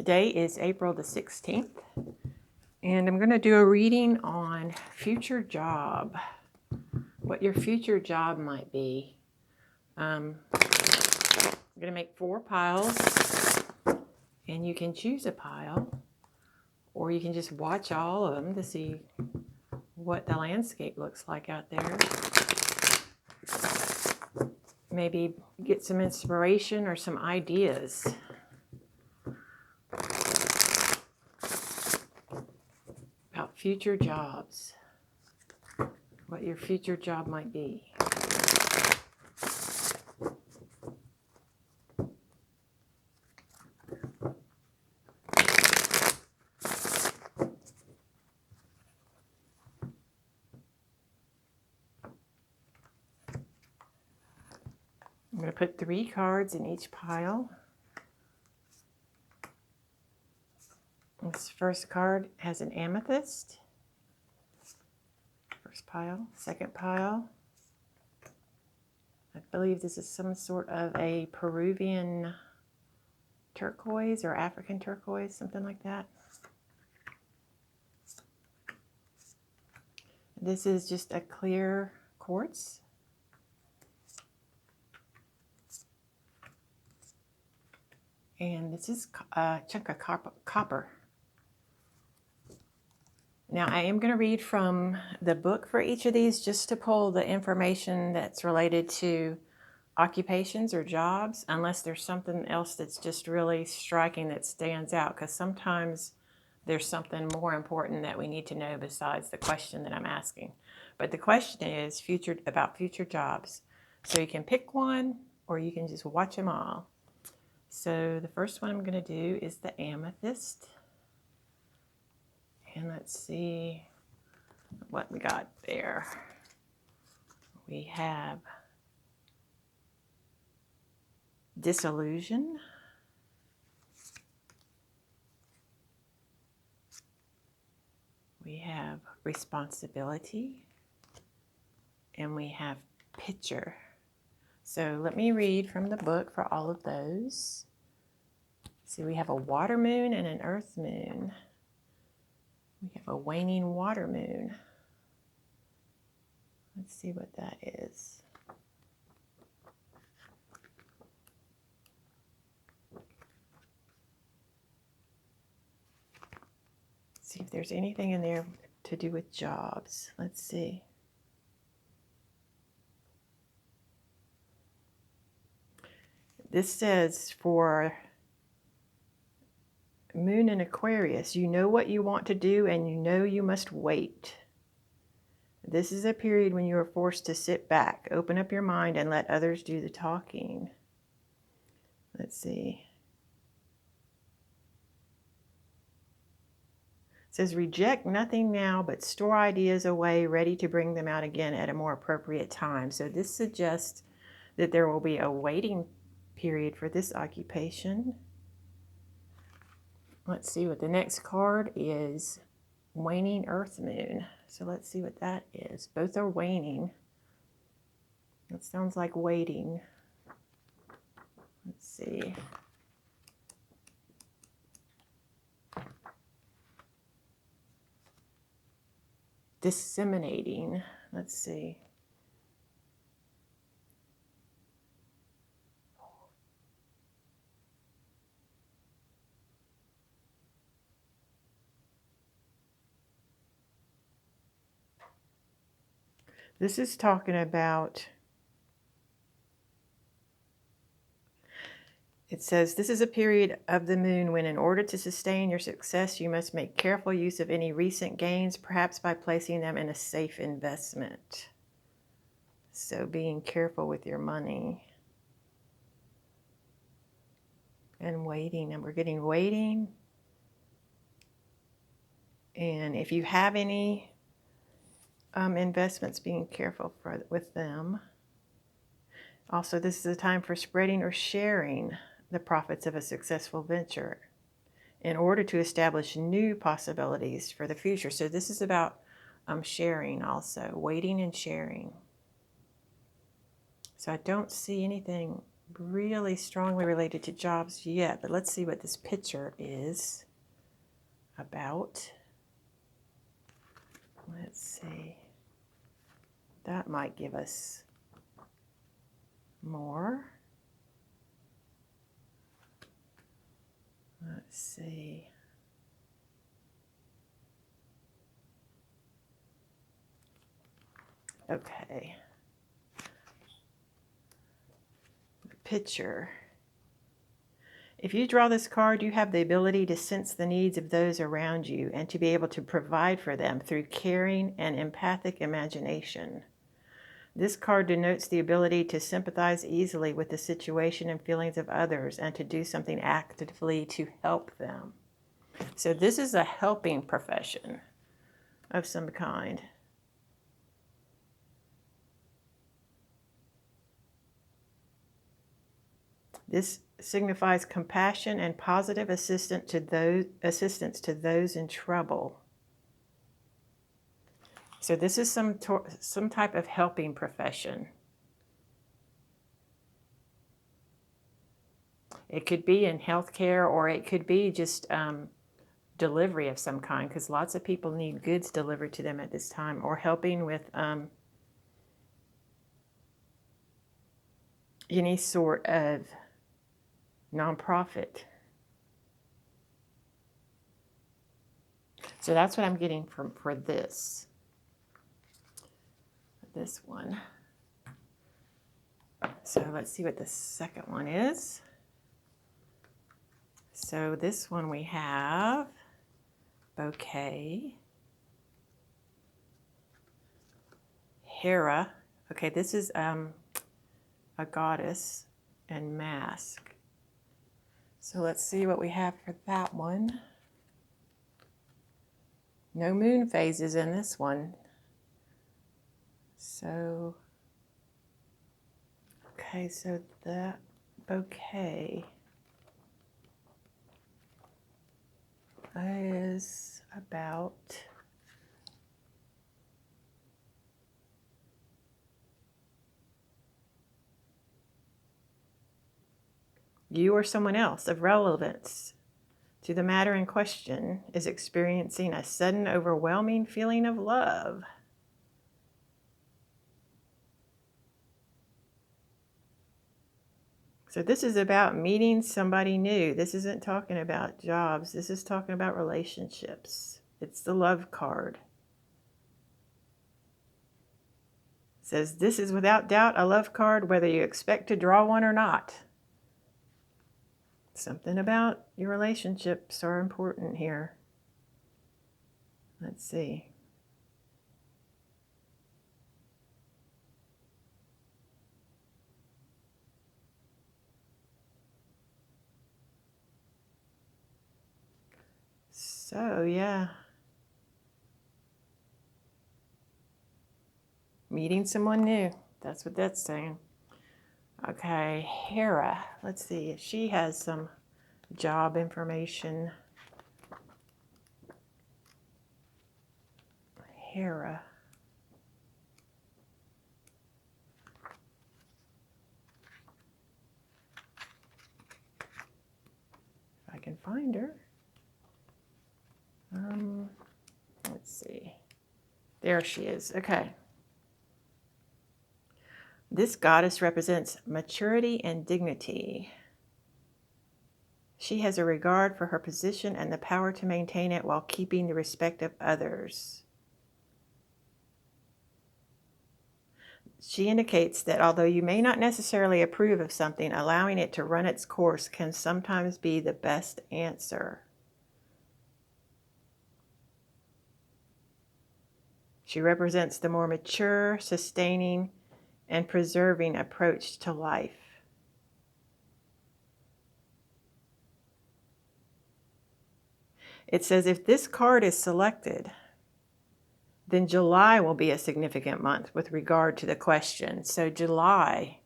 Today is April the 16th, and I'm going to do a reading on future job, what your future job might be. I'm going to make 4 piles, and you can choose a pile, or you can just watch all of them to see what the landscape looks like out there. Maybe get some inspiration or some ideas. About future jobs, what your future job might be. I'm going to put 3 cards in each pile. This first card has an amethyst. First pile. Second pile. I believe this is some sort of a Peruvian turquoise or African turquoise, something like that. This is just a clear quartz. And this is a chunk of copper. Now, I am going to read from the book for each of these just to pull the information that's related to occupations or jobs, unless there's something else that's just really striking that stands out, because sometimes there's something more important that we need to know besides the question that I'm asking. But the question is about future jobs. So you can pick one, or you can just watch them all. So the first one I'm going to do is the amethyst. And let's see what we got there. We have disillusion. We have responsibility. And we have picture. So let me read from the book for all of those. See, we have a water moon and an earth moon. We have a waning water moon. Let's see what that is. See if there's anything in there to do with jobs. Let's see. This says for Moon in Aquarius, you know what you want to do and you know you must wait. This is a period when you are forced to sit back, open up your mind, and let others do the talking. Let's see. It says, reject nothing now, but store ideas away, ready to bring them out again at a more appropriate time. So this suggests that there will be a waiting period for this occupation. Let's see what the next card is. Waning earth moon. So let's see what that is. Both are waning. That sounds like waiting. Let's see. Disseminating. Let's see. This is talking about, it says, this is a period of the moon when in order to sustain your success, you must make careful use of any recent gains, perhaps by placing them in a safe investment. So being careful with your money. And waiting, and we're getting waiting. And if you have any investments, being careful with them. Also, this is a time for spreading or sharing the profits of a successful venture in order to establish new possibilities for the future. So this is about sharing also, waiting and sharing. So I don't see anything really strongly related to jobs yet, but let's see what this picture is about. Let's see. That might give us more. Let's see. Okay. The picture. If you draw this card, you have the ability to sense the needs of those around you and to be able to provide for them through caring and empathic imagination. This card denotes the ability to sympathize easily with the situation and feelings of others and to do something actively to help them. So this is a helping profession of some kind. This signifies compassion and positive assistance to those in trouble. So this is some type of helping profession. It could be in healthcare, or it could be just delivery of some kind, because lots of people need goods delivered to them at this time, or helping with any sort of nonprofit. So that's what I'm getting for this one. So let's see what the second one is. So this one we have bouquet, Hera. Okay, this is a goddess, and mask. So let's see what we have for that one. No moon phases in this one. So, okay, so that bouquet is about you or someone else of relevance to the matter in question is experiencing a sudden overwhelming feeling of love. So this is about meeting somebody new. This isn't talking about jobs. This is talking about relationships. It's the love card. It says this is without doubt a love card, whether you expect to draw one or not. Something about your relationships are important here. Let's see. So, yeah. Meeting someone new. That's what that's saying. Okay, Hera. Let's see if she has some job information. Hera. If I can find her. Let's see. There she is. Okay. This goddess represents maturity and dignity. She has a regard for her position and the power to maintain it while keeping the respect of others. She indicates that although you may not necessarily approve of something, allowing it to run its course can sometimes be the best answer. She represents the more mature, sustaining, and preserving approach to life. It says if this card is selected, then July will be a significant month with regard to the question. So July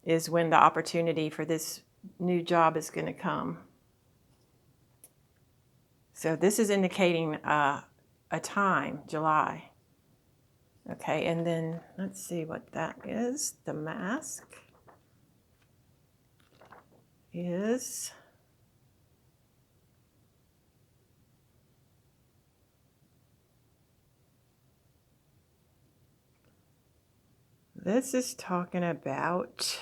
is when the opportunity for this new job is going to come. So this is indicating a time, July. Okay, and then let's see what that is, the mask. is this is talking about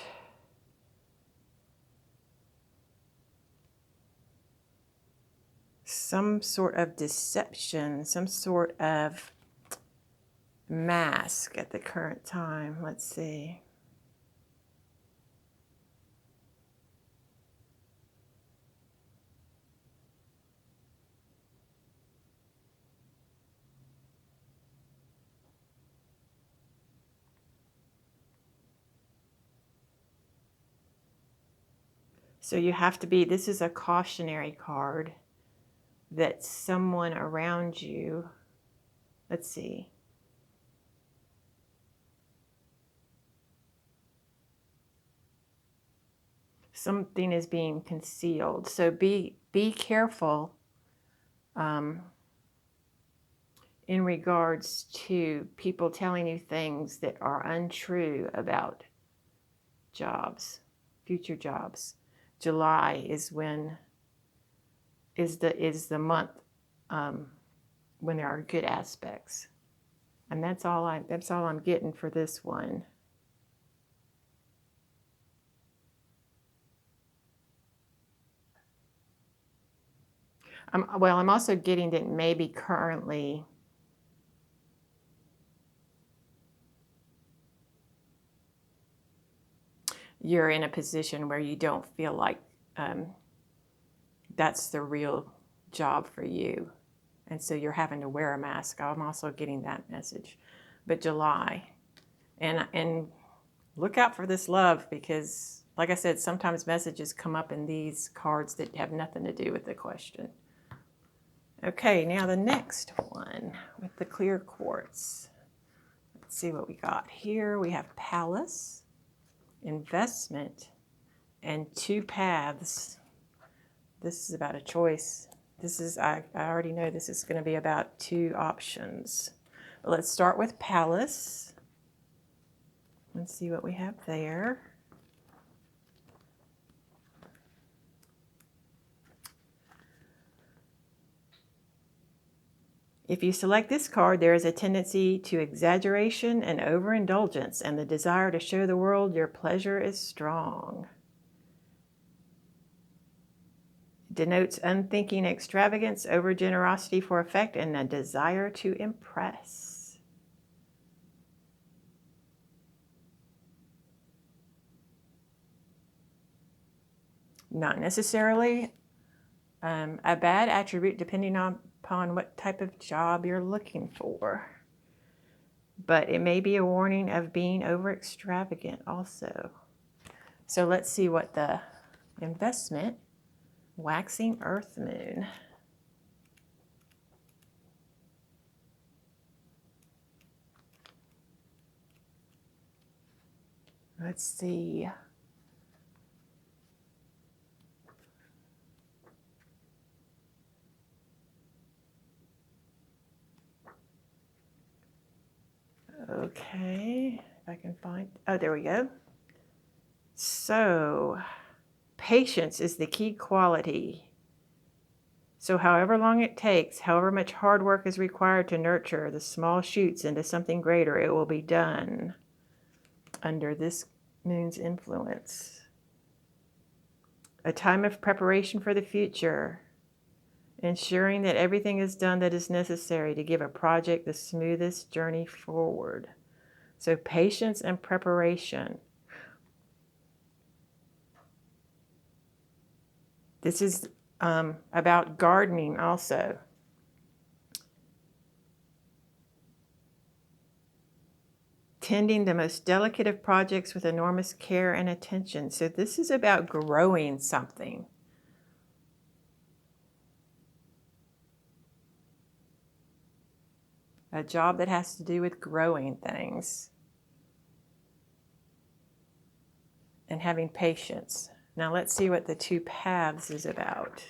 some sort of deception, some sort of mask at the current time. Let's see. So you have to be, this is a cautionary card that someone around you, let's see. Something is being concealed. So be careful in regards to people telling you things that are untrue about jobs, future jobs. July is when is the month when there are good aspects, and that's all I'm getting for this one. I'm also getting that maybe currently you're in a position where you don't feel like that's the real job for you. And so you're having to wear a mask. I'm also getting that message. But July, and look out for this love, because like I said, sometimes messages come up in these cards that have nothing to do with the question. Okay, now the next one with the clear quartz. Let's see what we got here. We have Palace, Investment, and Two Paths. This is about a choice. This is, I already know this is going to be about two options. But let's start with Palace. Let's see what we have there. If you select this card, there is a tendency to exaggeration and overindulgence, and the desire to show the world your pleasure is strong. It denotes unthinking extravagance, overgenerosity for effect, and a desire to impress. Not necessarily a bad attribute, depending upon what type of job you're looking for. But it may be a warning of being over extravagant also. So let's see what the investment, waxing earth moon. Let's see. Okay, if I can find, oh, there we go. So, patience is the key quality. So however long it takes, however much hard work is required to nurture the small shoots into something greater, it will be done under this moon's influence. A time of preparation for the future, ensuring that everything is done that is necessary to give a project the smoothest journey forward. So patience and preparation. This is about gardening also. Tending the most delicate of projects with enormous care and attention. So this is about growing something. A job that has to do with growing things. And having patience. Now let's see what the Two Paths is about.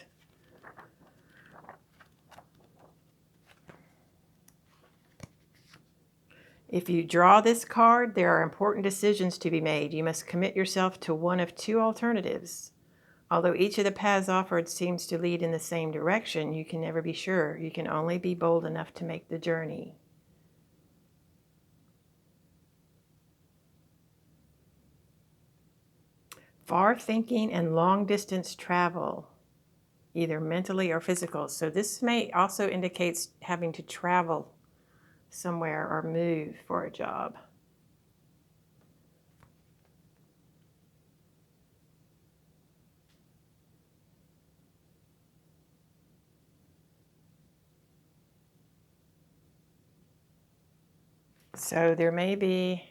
If you draw this card, there are important decisions to be made. You must commit yourself to one of two alternatives. Although each of the paths offered seems to lead in the same direction, you can never be sure. You can only be bold enough to make the journey. Far thinking and long distance travel, either mentally or physical. So this may also indicates having to travel somewhere or move for a job. So there may be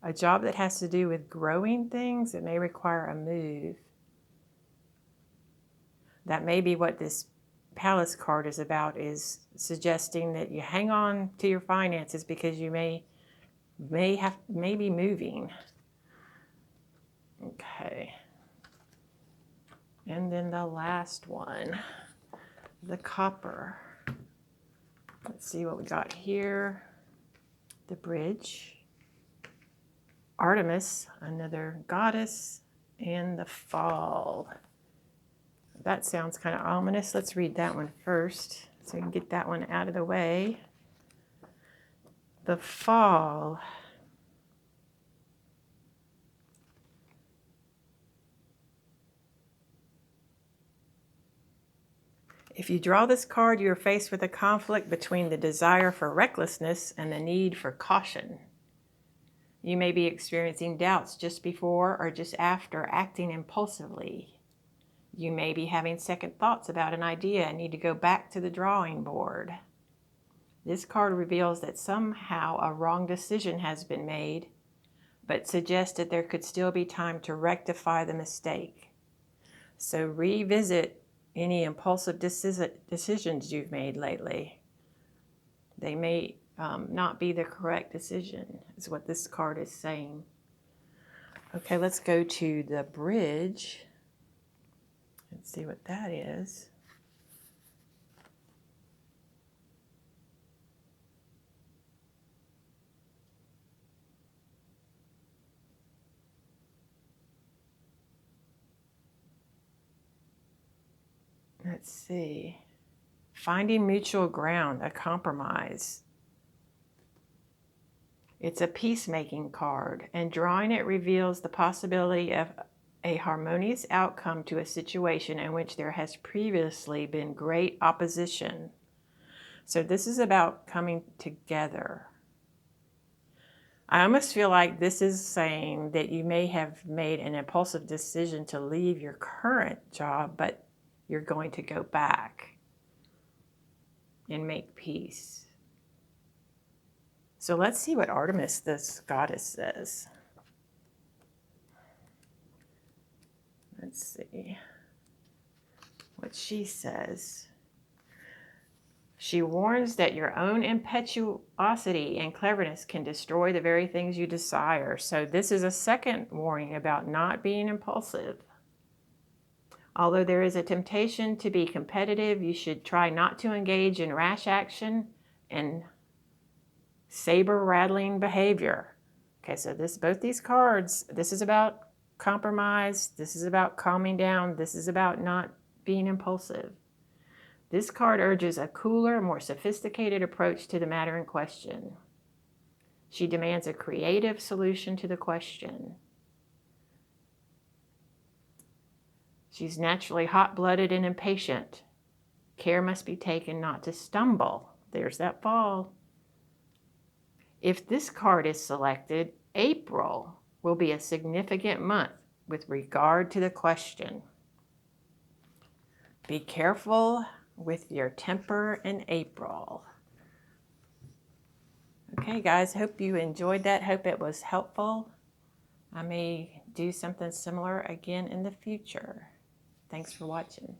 a job that has to do with growing things. It may require a move. That may be what this Palace card is about, is suggesting that you hang on to your finances because you may be moving. Okay. And then the last one, the copper. Let's see what we got here. The bridge. Artemis, another goddess, and the fall. That sounds kind of ominous. Let's read that one first so we can get that one out of the way. The fall. If you draw this card, you are faced with a conflict between the desire for recklessness and the need for caution. You may be experiencing doubts just before or just after acting impulsively. You may be having second thoughts about an idea and need to go back to the drawing board. This card reveals that somehow a wrong decision has been made, but suggests that there could still be time to rectify the mistake. So revisit any impulsive decisions you've made lately. They may not be the correct decision, is what this card is saying. Okay, let's go to the bridge. Let's see what that is. Let's see. Finding mutual ground, a compromise. It's a peacemaking card, and drawing it reveals the possibility of a harmonious outcome to a situation in which there has previously been great opposition. So this is about coming together. I almost feel like this is saying that you may have made an impulsive decision to leave your current job, but you're going to go back and make peace. So let's see what Artemis, this goddess, says. Let's see what she says. She warns that your own impetuosity and cleverness can destroy the very things you desire. So this is a second warning about not being impulsive. Although there is a temptation to be competitive, you should try not to engage in rash action and saber-rattling behavior. Okay, so both these cards, this is about compromise, this is about calming down, this is about not being impulsive. This card urges a cooler, more sophisticated approach to the matter in question. She demands a creative solution to the question. She's naturally hot-blooded and impatient. Care must be taken not to stumble. There's that fall. If this card is selected, April will be a significant month with regard to the question. Be careful with your temper in April. Okay, guys, hope you enjoyed that. Hope it was helpful. I may do something similar again in the future. Thanks for watching.